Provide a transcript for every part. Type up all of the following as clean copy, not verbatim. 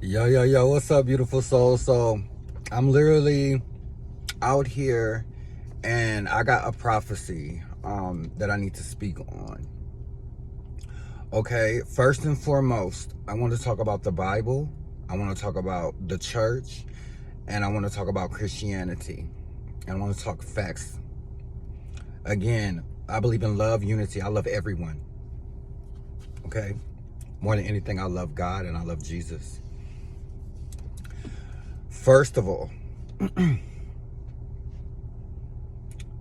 Yo, what's up, beautiful soul? So, I'm literally out here and I got a prophecy that I need to speak on. Okay, first and foremost, I want to talk about the Bible, I want to talk about the church, and I want to talk about Christianity. And I want to talk facts. Again, I believe in love, unity. I love everyone. Okay? More than anything, I love God and I love Jesus. First of all,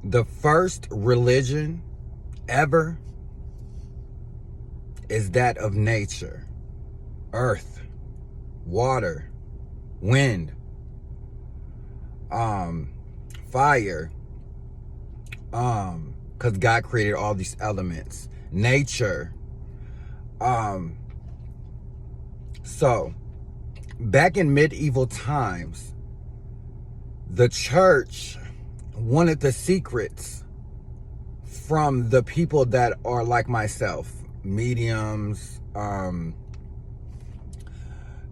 the first religion ever is that of nature, earth, water, wind, fire, because God created all these elements, nature. So back in medieval times, the church wanted the secrets from the people that are like myself, mediums,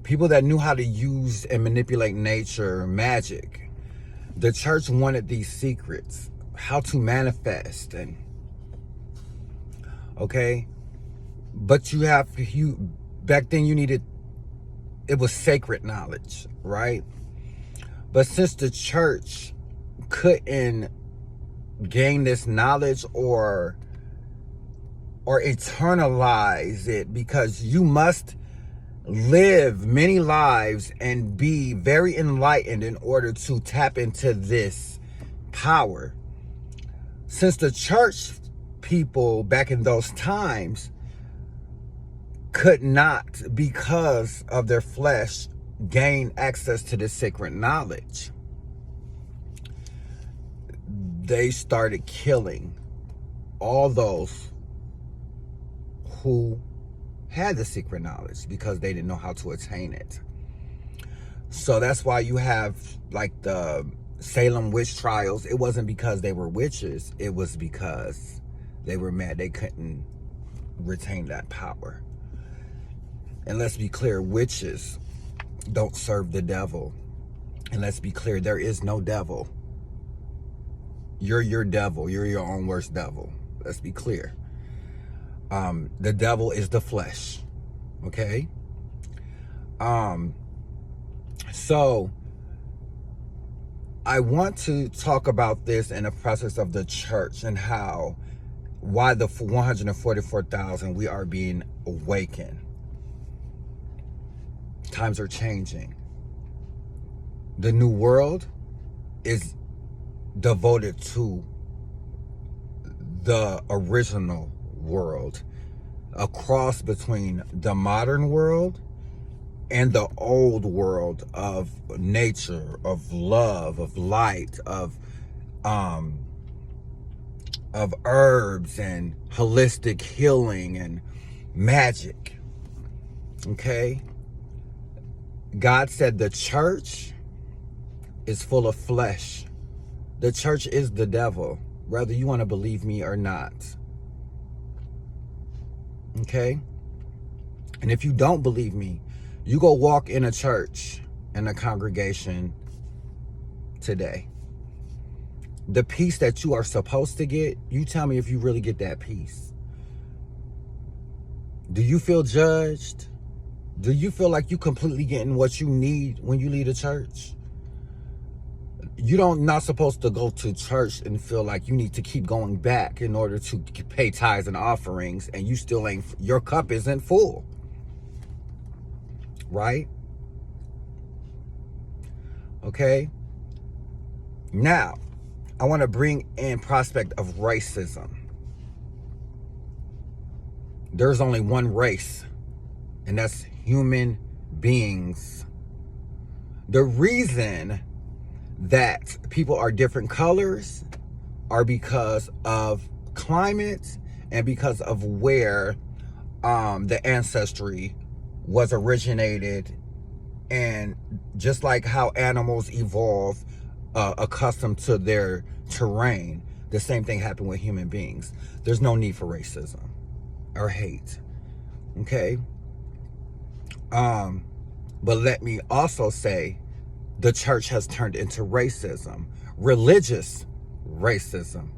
people that knew how to use and manipulate nature, magic. The church wanted these secrets, how to manifest, and okay, but back then you needed, it was sacred knowledge, right? But since the church couldn't gain this knowledge or eternalize it, because you must live many lives and be very enlightened in order to tap into this power. Since the church people back in those times could not, because of their flesh, gain access to this sacred knowledge, they started killing all those who had the secret knowledge because they didn't know how to attain it. So that's why you have like the Salem witch trials. It wasn't because they were witches, it was because they were mad they couldn't retain that power. And let's be clear, witches don't serve the devil. And let's be clear, there is no devil. You're your devil. You're your own worst devil. Let's be clear. The devil is the flesh. Okay? So I want to talk about this in the process of the church and why the 144,000, we are being awakened. Times are changing. The new world is devoted to the original world, a cross between the modern world and the old world of nature, of love, of light, of herbs and holistic healing and magic. Okay? God said the church is full of flesh. The church is the devil, whether you want to believe me or not. Okay? And if you don't believe me, you go walk in a church, in a congregation today. The peace that you are supposed to get, you tell me if you really get that peace. Do you feel judged? Do you feel like you completely getting what you need when you leave a church? You're not supposed to go to church and feel like you need to keep going back in order to pay tithes and offerings, and you still ain't, your cup isn't full. Right? Okay? Now, I want to bring in prospect of racism. There's only one race, and that's human beings. The reason that people are different colors are because of climate and because of where the ancestry was originated, and just like how animals evolve accustomed to their terrain, the same thing happened with human beings. There's no need for racism or hate. Okay? But let me also say, the church has turned into racism, religious racism.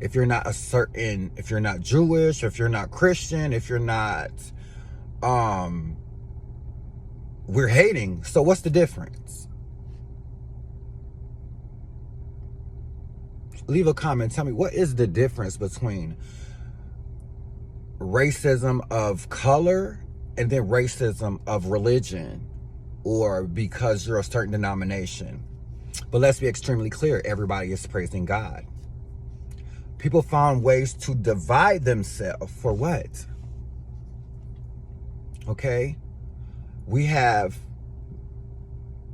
If you're not if you're not Jewish, if you're not Christian, if you're not, we're hating. So what's the difference? Leave a comment. Tell me, what is the difference between racism of color and then racism of religion, or because you're a certain denomination? But let's be extremely clear. Everybody is praising God. People found ways to divide themselves for what? Okay? We have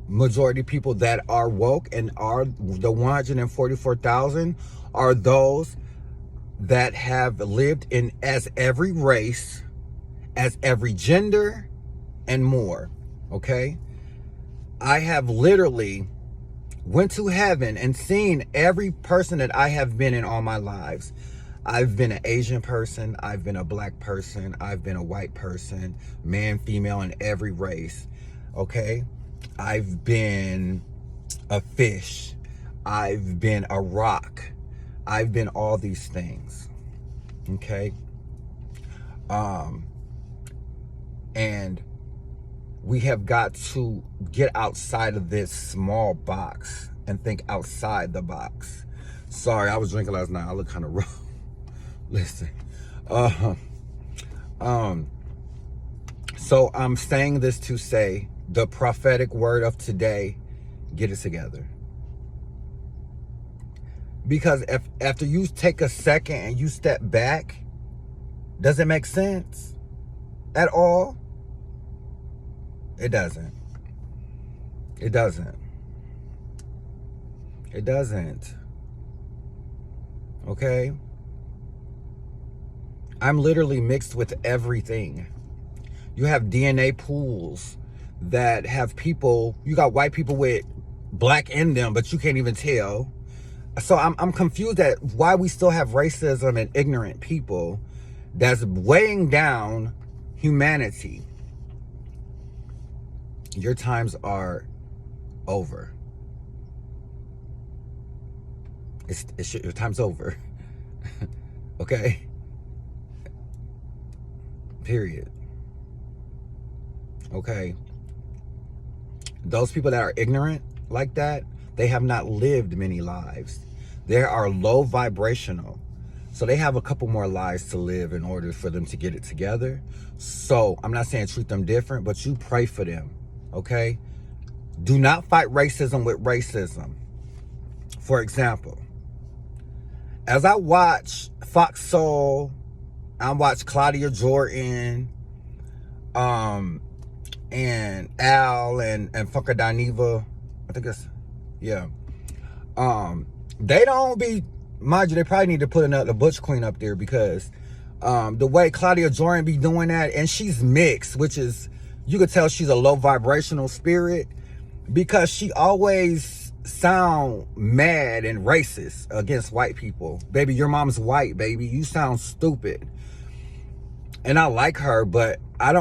majority people that are woke, and are the 144,000 are those that have lived in as every race, as every gender, and more. Okay? I have literally went to heaven and seen every person that I have been in all my lives. I've been an Asian person, I've been a black person, I've been a white person, man, female, in every race. Okay? I've been a fish, I've been a rock, I've been all these things. Okay? And we have got to get outside of this small box and think outside the box. Sorry, I was drinking last night. I look kind of rough. Listen. So I'm saying this to say, the prophetic word of today, get it together. Because if after you take a second and you step back, does it make sense at all? It doesn't. It doesn't. It doesn't. Okay? I'm literally mixed with everything. You have DNA pools that have people, you got white people with black in them, but you can't even tell. So I'm confused at why we still have racism and ignorant people that's weighing down humanity. Your times are over. Your time's over. Okay? Period. Okay? Those people that are ignorant like that, they have not lived many lives. They are low vibrational. So they have a couple more lives to live in order for them to get it together. So I'm not saying treat them different, but you pray for them. Okay? Do not fight racism with racism. For example, as I watch Fox Soul, I watch Claudia Jordan, and Al and Funka Dineva. I think it's, yeah. They don't be, mind you, they probably need to put another Butch Queen up there, because the way Claudia Jordan be doing that, and she's mixed, which is, you could tell she's a low vibrational spirit, because she always sound mad and racist against white people. Baby, your mom's white, baby. You sound stupid. And I like her, but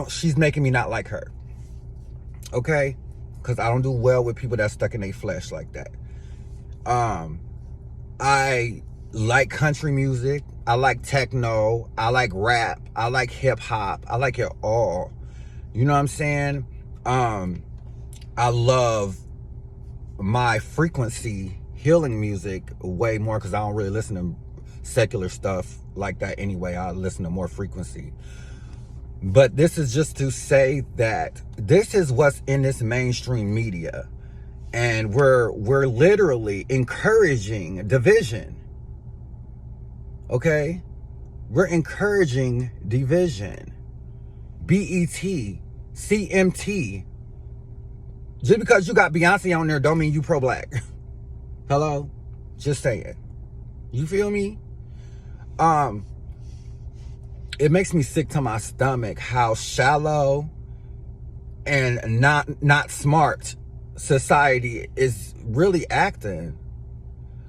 she's making me not like her. Okay? Because I don't do well with people that's stuck in their flesh like that. I like country music. I like techno. I like rap. I like hip hop. I like it all. You know what I'm saying? I love my frequency healing music way more, because I don't really listen to secular stuff like that anyway. I listen to more frequency. But this is just to say that this is what's in this mainstream media, and we're literally encouraging division. Okay? We're encouraging division. BET, CMT. Just because you got Beyonce on there don't mean you pro-black. Hello? Just saying. You feel me? It makes me sick to my stomach how shallow and not smart society is really acting.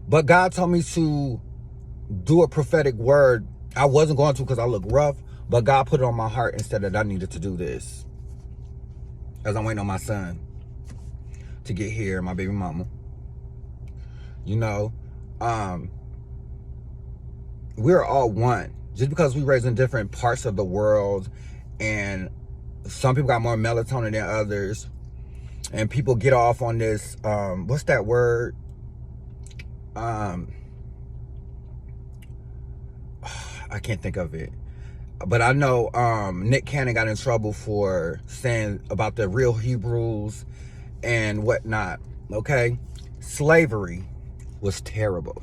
But God told me to do a prophetic word. I wasn't going to, because I look rough, but God put it on my heart instead that I needed to do this. as I'm waiting on my son to get here, my baby mama. You know, we're all one. Just because we raised in different parts of the world, and some people got more melatonin than others, and people get off on this, what's that word? I can't think of it. But I know Nick Cannon got in trouble for saying about the real Hebrews and whatnot, okay? Slavery was terrible.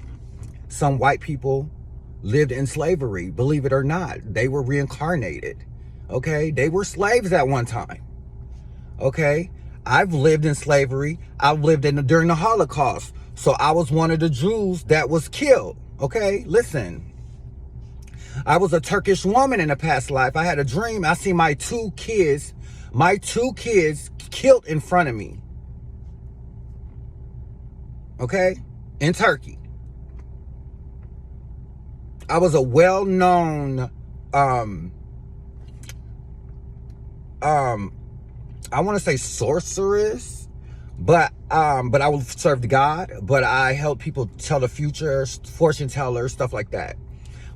Some white people lived in slavery, believe it or not. They were reincarnated, okay? They were slaves at one time, okay? I've lived in slavery. I've lived during the Holocaust. So I was one of the Jews that was killed, okay? Listen. I was a Turkish woman in a past life. I had a dream. I see my two kids killed in front of me. Okay? In Turkey. I was a well-known, I want to say sorceress, but I would serve God, but I helped people tell the future, fortune tellers, stuff like that.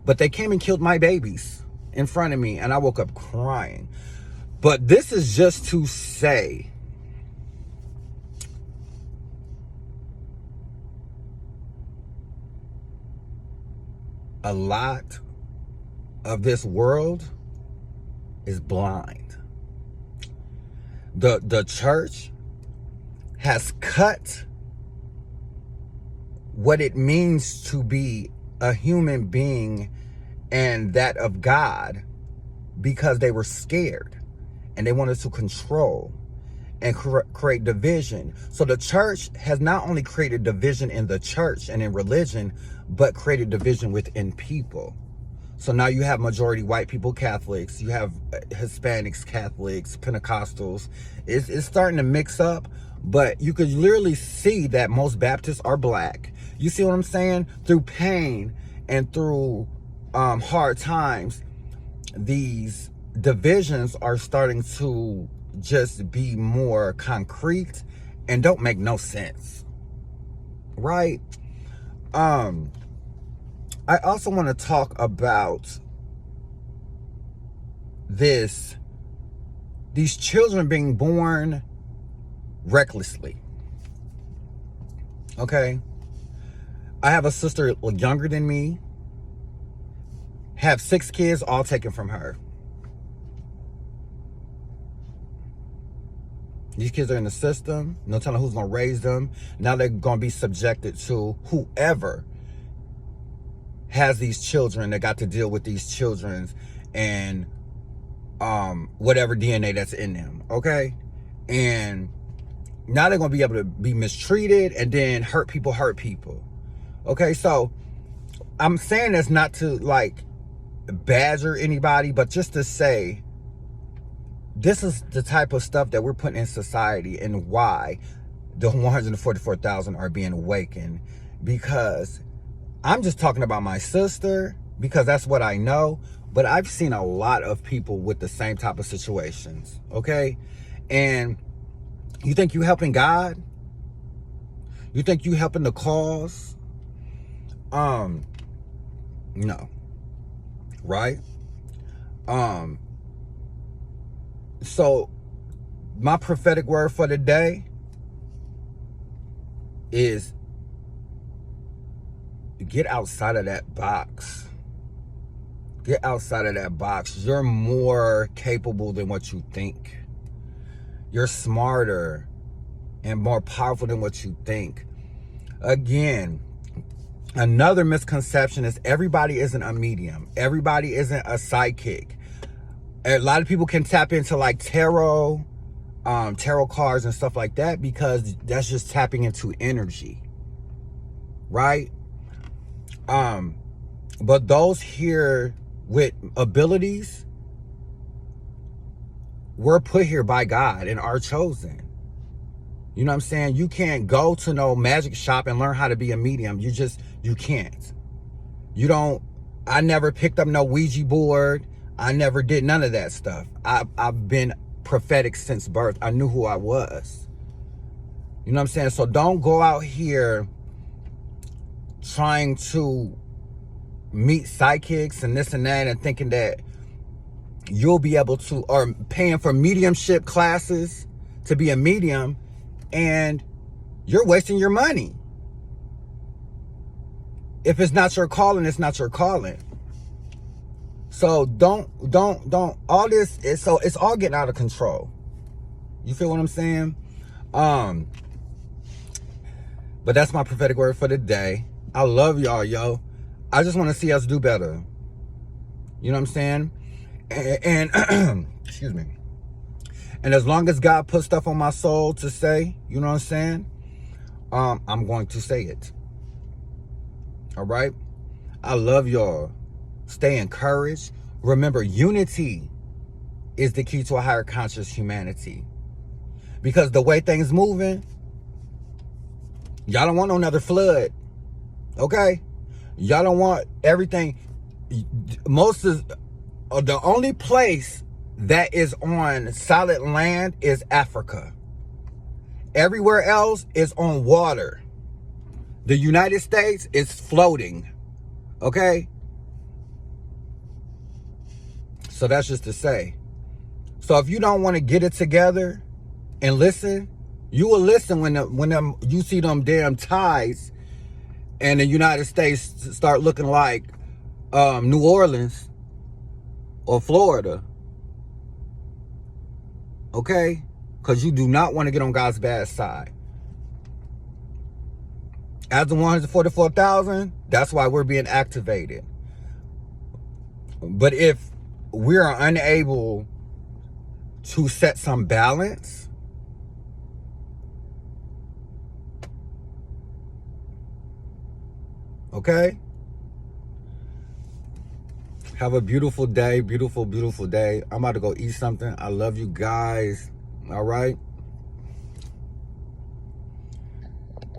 But they came and killed my babies in front of me, and I woke up crying. But this is just to say, a lot of this world is blind. The church has cut what it means to be a human being and that of God, because they were scared and they wanted to control and create division. So the church has not only created division in the church and in religion, but created division within people. So now you have majority white people, Catholics, you have Hispanics, Catholics, Pentecostals. It's starting to mix up, but you could literally see that most Baptists are black. You see what I'm saying? Through pain and through hard times, these divisions are starting to just be more concrete and don't make no sense, right? I also want to talk about these children being born recklessly. Okay? I have a sister younger than me, have 6 kids, all taken from her. These kids are in the system, no telling who's going to raise them. Now they're going to be subjected to whoever has these children that got to deal with these children and whatever DNA that's in them, okay? And now they're going to be able to be mistreated and then hurt people. Okay, so I'm saying this not to like badger anybody, but just to say this is the type of stuff that we're putting in society and why the 144,000 are being awakened. Because I'm just talking about my sister because that's what I know, but I've seen a lot of people with the same type of situations, okay? And you think you helping God? You think you helping the cause? No. Right? So my prophetic word for the day is get outside of that box. Get outside of that box. You're more capable than what you think. You're smarter and more powerful than what you think. Again, another misconception is everybody isn't a medium. Everybody isn't a psychic. A lot of people can tap into like tarot cards and stuff like that because that's just tapping into energy, right? But those here with abilities were put here by God and are chosen. You know what I'm saying? You can't go to no magic shop and learn how to be a medium. You can't. I never picked up no Ouija board. I never did none of that stuff. I've been prophetic since birth. I knew who I was. You know what I'm saying? So don't go out here trying to meet psychics and this and that and thinking that you'll be able to, or paying for mediumship classes to be a medium, and you're wasting your money. If it's not your calling, it's not your calling. So don't, all this is, so it's all getting out of control. You feel what I'm saying? But that's my prophetic word for the day. I love y'all, yo. I just want to see us do better. You know what I'm saying? And excuse me. And as long as God puts stuff on my soul to say, you know what I'm saying? I'm going to say it. All right? I love y'all. Stay encouraged. Remember, unity is the key to a higher conscious humanity. Because the way things moving, y'all don't want another flood. Okay? Y'all don't want everything. Most of the only place that is on solid land is Africa. Everywhere else is on water. The United States is floating. Okay? So that's just to say. So if you don't want to get it together and listen, you will listen when you see them damn tides and the United States start looking like New Orleans or Florida. Okay? Because you do not want to get on God's bad side. As the 144,000, that's why we're being activated. But if we are unable to set some balance, okay? Have a beautiful day, beautiful, beautiful day. I'm about to go eat something. I love you guys. All right?